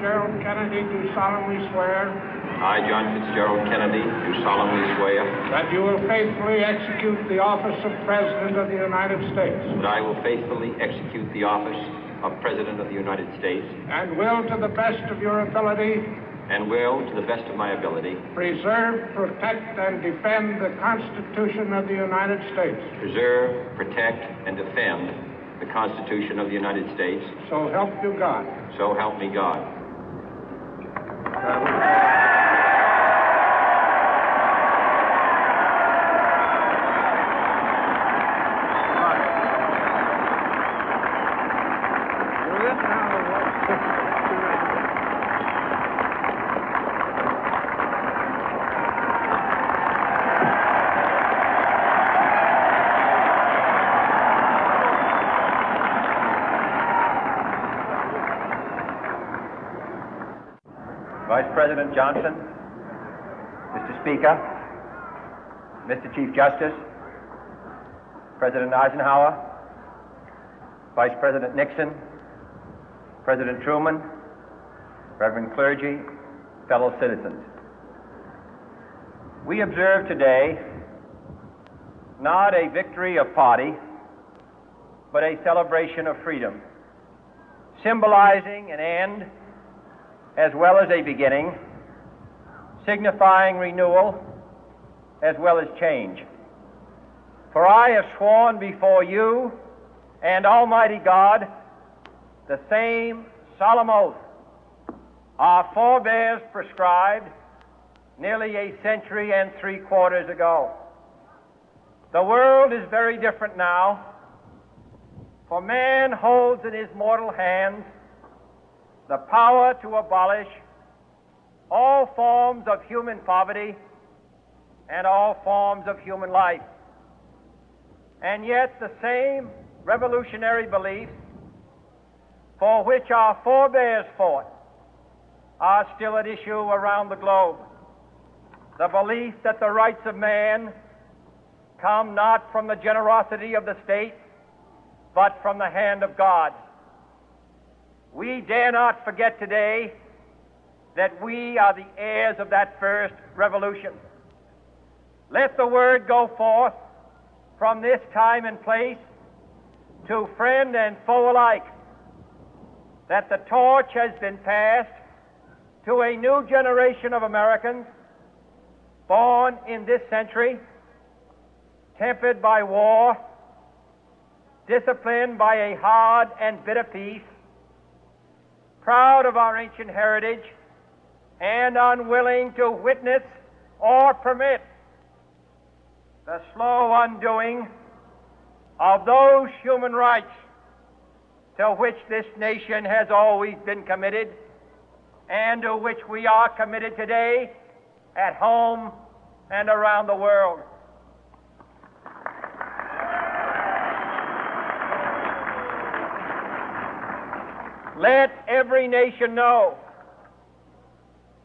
Fitzgerald Kennedy, do solemnly swear I, John Fitzgerald Kennedy, do solemnly swear that you will faithfully execute the office of President of the United States that I will faithfully execute the office of President of the United States and will, to the best of your ability, and will, to the best of my ability, preserve, protect, and defend the Constitution of the United States. preserve, protect, and defend the Constitution of the United States. So help you God. So help me God. Vice President Johnson, Mr. Speaker, Mr. Chief Justice, President Eisenhower, Vice President Nixon, President Truman, Reverend clergy, fellow citizens. We observe today not a victory of party, but a celebration of freedom, symbolizing an end as well as a beginning, signifying renewal as well as change. For I have sworn before you and Almighty God the same solemn oath our forebears prescribed nearly a century and 3/4 ago. The world is very different now, for man holds in his mortal hands the power to abolish all forms of human poverty and all forms of human life. And yet the same revolutionary beliefs for which our forebears fought are still at issue around the globe. The belief that the rights of man come not from the generosity of the state, but from the hand of God. We dare not forget today that we are the heirs of that first revolution. Let the word go forth from this time and place to friend and foe alike that the torch has been passed to a new generation of Americans born in this century, tempered by war, disciplined by a hard and bitter peace, proud of our ancient heritage, and unwilling to witness or permit the slow undoing of those human rights to which this nation has always been committed and to which we are committed today at home and around the world. Let every nation know,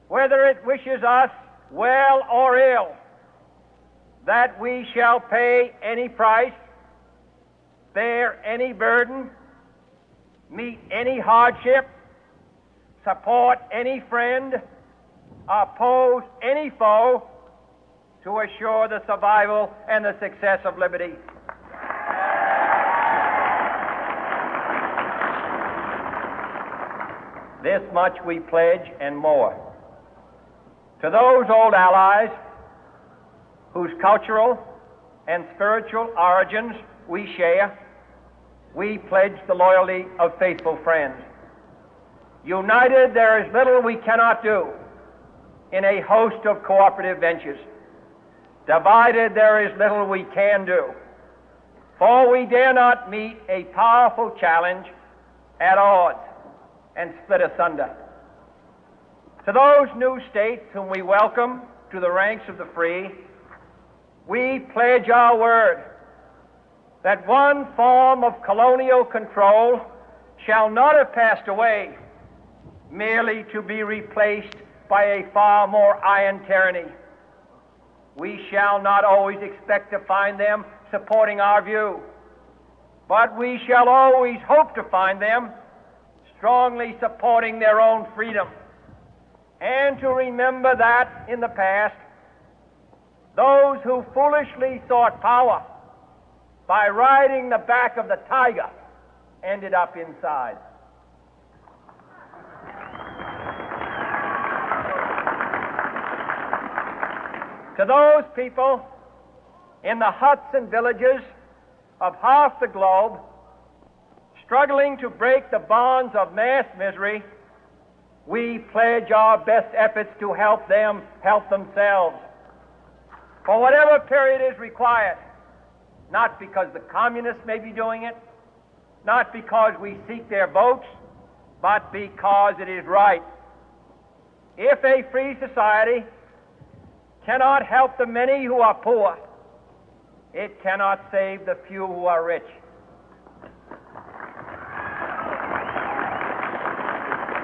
whether it wishes us well or ill, that we shall pay any price, bear any burden, meet any hardship, support any friend, oppose any foe to assure the survival and the success of liberty. This much we pledge and more. To those old allies whose cultural and spiritual origins we share, we pledge the loyalty of faithful friends. United, there is little we cannot do in a host of cooperative ventures. Divided, there is little we can do, for we dare not meet a powerful challenge at odds and split asunder. To those new states whom we welcome to the ranks of the free, we pledge our word that one form of colonial control shall not have passed away, merely to be replaced by a far more iron tyranny. We shall not always expect to find them supporting our view, but we shall always hope to find them strongly supporting their own freedom, and to remember that in the past, those who foolishly sought power by riding the back of the tiger ended up inside. To those people in the huts and villages of half the globe struggling to break the bonds of mass misery, we pledge our best efforts to help them help themselves for whatever period is required, not because the communists may be doing it, not because we seek their votes, but because it is right. If a free society cannot help the many who are poor, it cannot save the few who are rich.